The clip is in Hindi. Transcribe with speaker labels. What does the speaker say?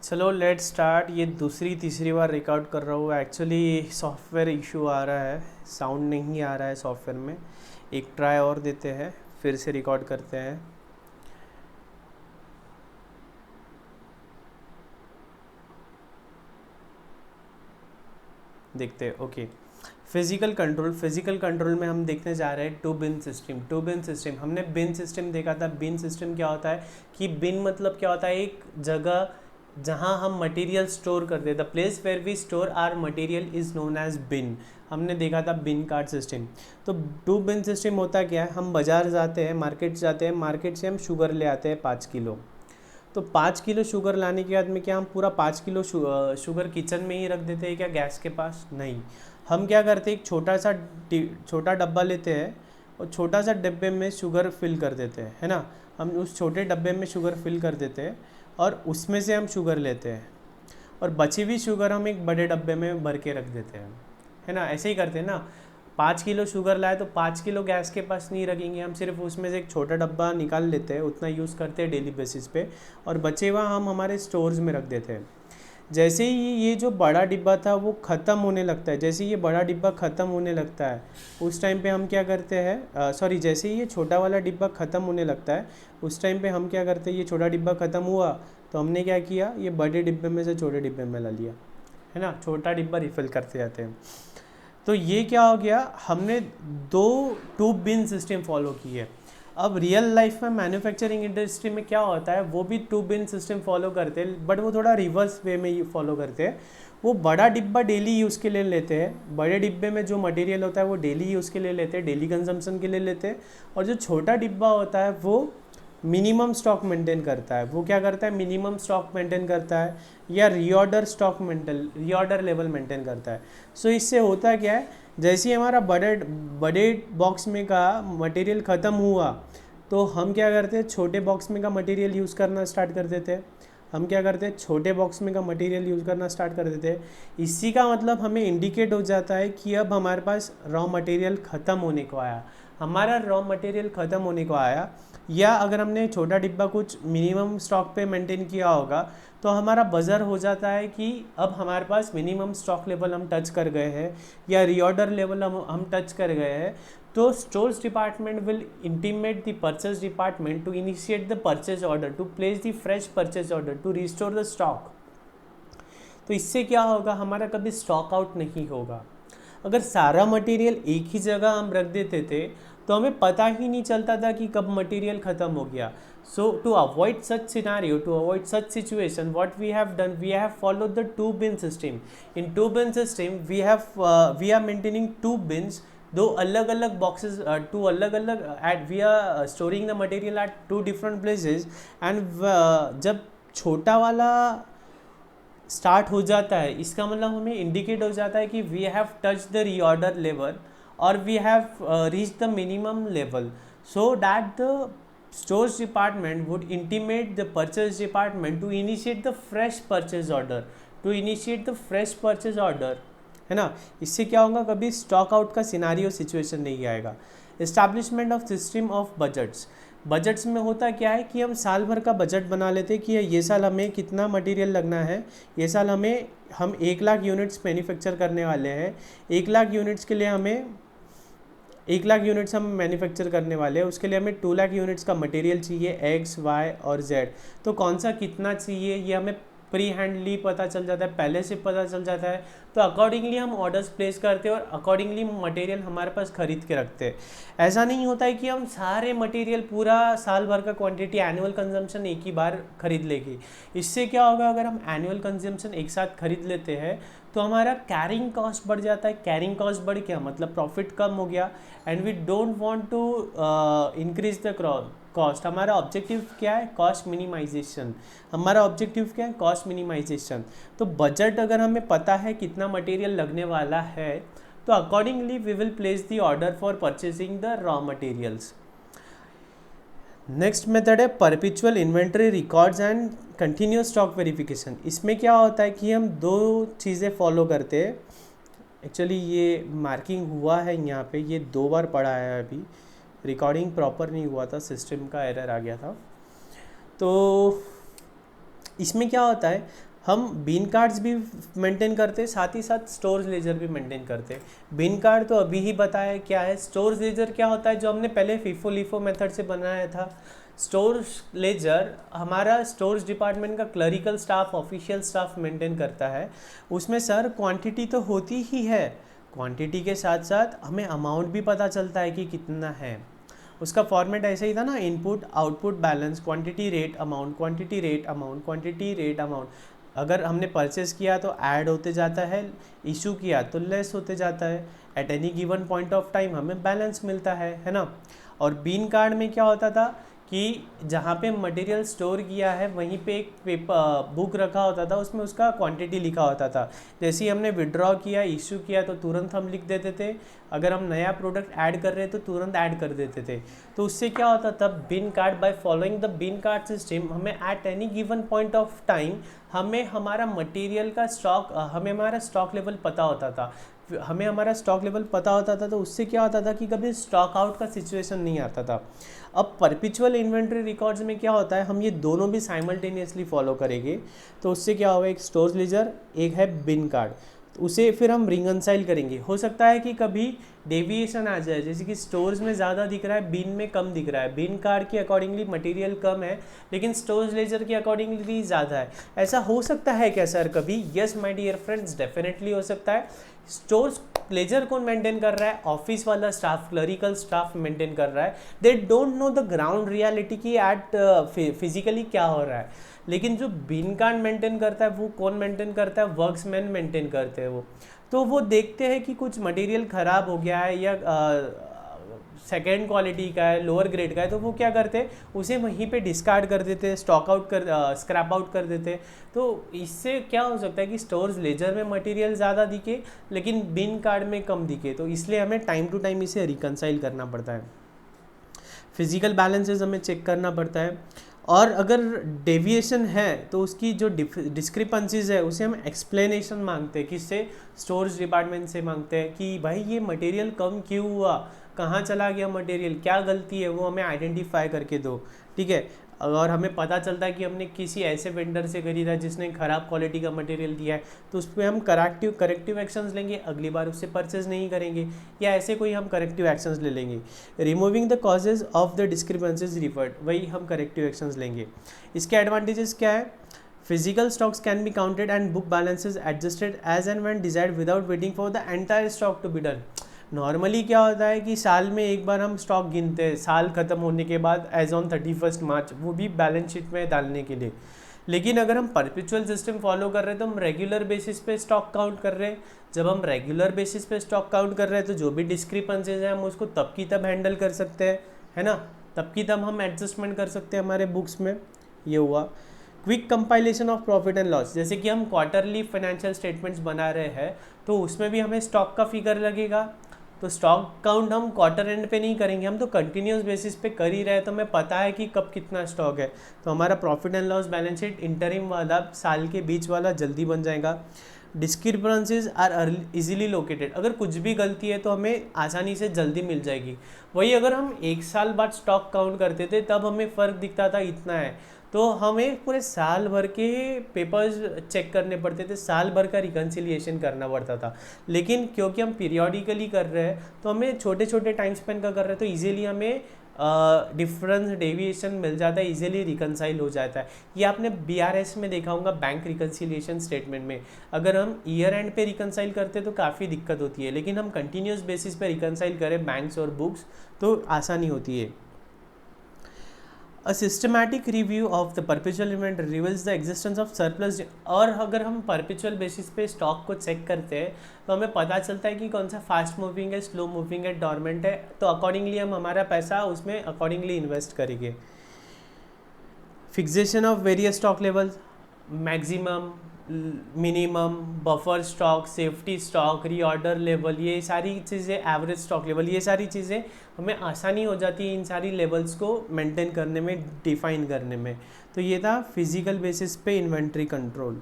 Speaker 1: चलो लेट स्टार्ट। ये दूसरी तीसरी बार रिकॉर्ड कर रहा हूँ। एक्चुअली सॉफ्टवेयर इशू आ रहा है, साउंड नहीं आ रहा है सॉफ्टवेयर में। एक ट्राई और देते हैं, फिर से रिकॉर्ड करते हैं। देखते हैं। ओके, फिजिकल कंट्रोल में हम देखने जा रहे हैं two bin system. Two bin system हमने बिन सिस्टम देखा था। बिन सिस्टम क्या होता है कि बिन मतलब क्या होता है, एक जगह जहां हम मटेरियल स्टोर करते हैं। The place where we store are material is known as bin. हमने देखा था बिन कार्ड सिस्टम। तो टू बिन सिस्टम होता क्या है, हम बाजार जाते हैं, मार्केट जाते हैं, मार्केट से हम शुगर ले आते हैं 5 किलो। तो 5 किलो शुगर लाने के बाद में क्या हम पूरा 5 किलो शुगर किचन में ही रख देते हैं क्या, गैस के पास? नहीं। हम क्या करते हैं, एक छोटा डब्बा लेते हैं और छोटा सा डब्बे में शुगर फिल कर देते हैं, है ना। हम उस छोटे डब्बे में शुगर फिल कर देते हैं और उसमें से हम शुगर लेते हैं और बची हुई शुगर हम एक बड़े डब्बे में भर के रख देते हैं, है ना। ऐसे ही करते हैं ना। 5 किलो शुगर लाए तो 5 किलो गैस के पास नहीं रखेंगे, हम सिर्फ उसमें से एक छोटा डब्बा निकाल लेते हैं, उतना यूज़ करते हैं डेली बेसिस पे, और बचे हुआ हम हमारे स्टोर्स में रख देते हैं। जैसे ही ये जो बड़ा डिब्बा था वो ख़त्म होने लगता है, जैसे ही ये बड़ा डिब्बा ख़त्म होने लगता है उस टाइम पे हम क्या करते हैं, सॉरी, जैसे ही ये छोटा वाला डिब्बा ख़त्म होने लगता है उस टाइम पे हम क्या करते हैं, ये छोटा डिब्बा ख़त्म हुआ तो हमने क्या किया, ये बड़े डिब्बे में से छोटे डिब्बे में ला लिया, है ना। छोटा डिब्बा रिफ़िल करते जाते हैं। तो ये क्या हो गया, हमने दो टू बिन सिस्टम फॉलो की है। अब रियल लाइफ में मैन्युफैक्चरिंग इंडस्ट्री में क्या होता है, वो भी टू बिन सिस्टम फॉलो करते हैं, बट वो थोड़ा रिवर्स वे में फॉलो करते हैं। वो बड़ा डिब्बा डेली यूज़ के लिए लेते हैं, बड़े डिब्बे में जो मटेरियल होता है वो डेली यूज़ के लिए लेते हैं, डेली कंजम्पशन के लिए लेते हैं। और जो छोटा डिब्बा होता है वो मिनिमम स्टॉक मेंटेन करता है। वो क्या करता है, मिनिमम स्टॉक मेंटेन करता है या रीऑर्डर लेवल मेंटेन करता है। सो इससे होता क्या है, जैसे ही हमारा बड़े बड़े बॉक्स में का मटेरियल ख़त्म हुआ तो हम क्या करते हैं, छोटे बॉक्स में का मटेरियल यूज़ करना स्टार्ट कर देते हैं। हम क्या करते हैं, छोटे बॉक्स में का मटेरियल यूज़ करना स्टार्ट कर देते हैं। इसी का मतलब हमें इंडिकेट हो जाता है कि अब हमारे पास रॉ मटेरियल ख़त्म होने को आया। हमारा रॉ मटेरियल ख़त्म होने को आया, या अगर हमने छोटा डिब्बा कुछ मिनिमम स्टॉक पे मेंटेन किया होगा तो हमारा बज़र हो जाता है कि अब हमारे पास मिनिमम स्टॉक लेवल हम टच कर गए हैं या रीऑर्डर लेवल हम टच कर गए हैं। तो stores department will intimate the purchase department to initiate the purchase order, to place the fresh purchase order, to restore the stock. तो इससे क्या होगा, हमारा कभी स्टॉक आउट नहीं होगा। अगर सारा मटेरियल एक ही जगह हम रख देते थे तो हमें पता ही नहीं चलता था कि कब मटेरियल ख़त्म हो गया। So to avoid such scenario, to avoid such situation, what we have done, we have followed the two bin system. In two bin system we are maintaining two bins, दो अलग अलग बॉक्सेस, टू अलग अलग at, we are storing the material at two different places. And जब छोटा वाला स्टार्ट हो जाता है, इसका मतलब हमें इंडिकेट हो जाता है कि we have touch the reorder level और we have reach the minimum level, so that the stores department would intimate the purchase department to initiate the fresh purchase order, to initiate the fresh purchase order, है ना। इससे क्या होगा, कभी स्टॉक आउट का सिनारियो सिचुएशन नहीं आएगा। Establishment of system of budgets. Budgets में होता क्या है कि हम साल भर का बजट बना लेते हैं कि ये साल हमें कितना मटेरियल लगना है। ये साल हम 1 लाख यूनिट्स मैन्युफैक्चर करने वाले हैं। 1 लाख यूनिट्स के लिए हमें 1 लाख यूनिट्स हम मैन्युफैक्चर करने वाले हैं, उसके लिए हमें 2 लाख यूनिट्स का मटेरियल चाहिए, एक्स वाई और जेड। तो कौन सा कितना चाहिए ये हमें प्री हैंडली पता चल जाता है, पहले से पता चल जाता है। तो अकॉर्डिंगली हम ऑर्डर्स प्लेस करते हैं और अकॉर्डिंगली मटेरियल हमारे पास खरीद के रखते हैं। ऐसा नहीं होता है कि हम सारे मटेरियल पूरा साल भर का क्वांटिटी एनुअल कंजम्पशन एक ही बार खरीद लेंगे। इससे क्या होगा, अगर हम एनुअल कंजम्पशन एक साथ खरीद लेते हैं तो हमारा कैरिंग कॉस्ट बढ़ जाता है। कैरिंग कॉस्ट बढ़ गया मतलब प्रॉफिट कम हो गया, and we don't want to increase the cost. हमारा ऑब्जेक्टिव क्या है, कॉस्ट मिनिमाइजेशन। हमारा ऑब्जेक्टिव क्या है, कॉस्ट मिनिमाइजेशन। तो बजट अगर हमें पता है कितना मटेरियल लगने वाला है तो accordingly we will place the order for purchasing the raw materials. Next method है perpetual inventory records and continuous stock verification. इसमें क्या होता है कि हम दो चीज़ें फॉलो करते हैं। एक्चुअली ये मार्किंग हुआ है यहाँ पे, ये 2 बार पढ़ा है, अभी रिकॉर्डिंग प्रॉपर नहीं हुआ था, सिस्टम का एरर आ गया था। तो इसमें क्या होता है, हम बीन कार्ड्स भी मेंटेन करते, साथ ही साथ स्टोरेज लेजर भी मेंटेन करते। बीन कार्ड तो अभी ही बताया क्या है, स्टोरेज लेजर क्या होता है जो हमने पहले फीफो लीफो मेथड से बनाया था। स्टोरेज लेजर हमारा स्टोरेज डिपार्टमेंट का clerical staff, official staff maintain करता है। उसमें सर क्वांटिटी तो होती ही है, क्वांटिटी के साथ साथ हमें अमाउंट भी पता चलता है कि कितना है। उसका फॉर्मेट ऐसे ही था ना, input output balance, quantity rate amount, quantity rate amount, quantity rate amount. अगर हमने परचेस किया तो ऐड होते जाता है, इशू किया तो लेस होते जाता है, eight any given point of time हमें बैलेंस मिलता है ना। और बीन कार्ड में क्या होता था कि जहाँ पे मटेरियल स्टोर किया है वहीं पे एक पेपर बुक रखा होता था, उसमें उसका क्वांटिटी लिखा होता था। जैसे ही हमने विड्रॉ किया, इशू किया तो तुरंत हम लिख देते थे, अगर हम नया प्रोडक्ट ऐड कर रहे हैं तो तुरंत ऐड कर देते थे। तो उससे क्या होता था, bin card, by following the bin card system हमें at any given point of time हमें हमारा मटेरियल का स्टॉक, हमें हमारा स्टॉक लेवल पता होता था। हमें हमारा स्टॉक लेवल पता होता था तो उससे क्या होता था कि कभी स्टॉक आउट का सिचुएशन नहीं आता था। अब परपिचुअल इन्वेंट्री रिकॉर्ड्स में क्या होता है, हम ये दोनों भी साइमल्टेनियसली फॉलो करेंगे। तो उससे क्या होगा, एक स्टोरेज लेजर, एक है बिन कार्ड, उसे फिर हम रिकंसाइल करेंगे। हो सकता है कि कभी डेविएशन आ जाए, जैसे कि स्टोर्स में ज़्यादा दिख रहा है, बिन में कम दिख रहा है, बिन कार्ड के अकॉर्डिंगली मटेरियल कम है लेकिन स्टोरेज लेजर के अकॉर्डिंगली ज़्यादा है। ऐसा हो सकता है क्या सर कभी? Yes my dear friends, definitely हो सकता है। स्टोर्स लेजर कौन मेंटेन कर रहा है? ऑफिस वाला स्टाफ, क्लरिकल स्टाफ मेंटेन कर रहा है। They don't know the ground reality की एट फिजिकली क्या हो रहा है। लेकिन जो बिन कार्ड मेंटेन करता है वो कौन मेंटेन करता है? वर्क्समैन मेंटेन करते हैं वो। तो वो देखते हैं कि कुछ मटेरियल ख़राब हो गया है या सेकेंड क्वालिटी का है, लोअर ग्रेड का है, तो वो क्या करते हैं, उसे वहीं पे डिस्कार्ड कर देते हैं, स्टॉक आउट कर, स्क्रैप आउट कर देते हैं। तो इससे क्या हो सकता है कि स्टोरेज लेजर में मटेरियल ज़्यादा दिखे लेकिन बिन कार्ड में कम दिखे। तो इसलिए हमें टाइम टू टाइम इसे रिकंसाइल करना पड़ता है, फिजिकल बैलेंसेस हमें चेक करना पड़ता है। और अगर डेविएशन है तो उसकी जो डिस्क्रिपेंसीज है उसे हम एक्सप्लेनेशन मांगते हैं, किससे? स्टोरेज डिपार्टमेंट से मांगते हैं कि भाई ये मटेरियल कम क्यों हुआ, कहाँ चला गया मटेरियल, क्या गलती है, वो हमें आइडेंटिफाई करके दो, ठीक है। और हमें पता चलता है कि हमने किसी ऐसे वेंडर से खरीदा जिसने ख़राब क्वालिटी का मटेरियल दिया है तो उस पर हम करेक्टिव एक्शंस लेंगे, अगली बार उससे परचेज नहीं करेंगे, या ऐसे कोई हम करेक्टिव एक्शंस ले लेंगे। Removing the causes of the discrepancies referred, वही हम करेक्टिव एक्शंस लेंगे। इसके एडवांटेजेस क्या है? Physical stocks can be counted and book balances adjusted as and when desired without waiting for the entire stock to be done. Normally क्या होता है कि साल में एक बार हम स्टॉक गिनते हैं, साल ख़त्म होने के बाद एज ऑन 31 मार्च, वो भी बैलेंस शीट में डालने के लिए। लेकिन अगर हम परपेचुअल सिस्टम फॉलो कर रहे हैं तो हम रेगुलर बेसिस पे स्टॉक काउंट कर रहे हैं। जब हम रेगुलर बेसिस पे स्टॉक काउंट कर रहे हैं तो जो भी डिस्क्रिपेंसीज हैं हम उसको तब की तब हैंडल कर सकते हैं, है ना, तब की तब हम एडजस्टमेंट कर सकते हैं हमारे बुक्स में। ये हुआ quick compilation of profit and loss. जैसे कि हम क्वार्टरली फाइनेंशियल स्टेटमेंट्स बना रहे हैं तो उसमें भी हमें स्टॉक का फिगर लगेगा। तो स्टॉक काउंट हम क्वार्टर एंड पे नहीं करेंगे, हम तो कंटिन्यूस बेसिस पे कर ही रहे, तो हमें पता है कि कब कितना स्टॉक है। तो हमारा profit and loss balance sheet interim वाला, साल के बीच वाला जल्दी बन जाएगा। डिस्क्रिपेंसीज आर इजीली लोकेटेड, अगर कुछ भी गलती है तो हमें आसानी से जल्दी मिल जाएगी। वही अगर हम एक साल बाद स्टॉक काउंट करते थे तब हमें फ़र्क दिखता था इतना है, तो हमें पूरे साल भर के पेपर्स चेक करने पड़ते थे, साल भर का रिकन्सिलिएशन करना पड़ता था। लेकिन क्योंकि हम पीरियोडिकली कर रहे हैं तो हमें छोटे छोटे टाइम स्पेंड का कर रहे हैं तो इजीली हमें डिफरेंस डेविएशन मिल जाता है, इजीली रिकन्साइल हो जाता है। ये आपने BRS में देखा होगा, बैंक रिकन्सिलिएशन स्टेटमेंट में। अगर हम ईयर एंड पे रिकन्साइल करते तो काफ़ी दिक्कत होती है, लेकिन हम कंटिन्यूस बेसिस पे रिकन्साइल करें बैंक्स और बुक्स तो आसानी होती है। A systematic review of the perpetual inventory reveals the existence of surplus। और अगर हम perpetual basis पे स्टॉक को चेक करते हैं तो हमें पता चलता है कि कौन सा फास्ट मूविंग है, स्लो मूविंग है, डॉर्मेंट है, तो अकॉर्डिंगली हम हमारा पैसा उसमें अकॉर्डिंगली इन्वेस्ट करेंगे। Fixation of various stock levels, maximum, minimum, buffer stock, safety stock, reorder level, ये सारी चीज़ें, एवरेज स्टॉक लेवल, ये सारी चीज़ें हमें आसानी हो जाती है इन सारी लेवल्स को मेंटेन करने में, डिफाइन करने में। तो ये था फिजिकल बेसिस पे इन्वेंट्री कंट्रोल।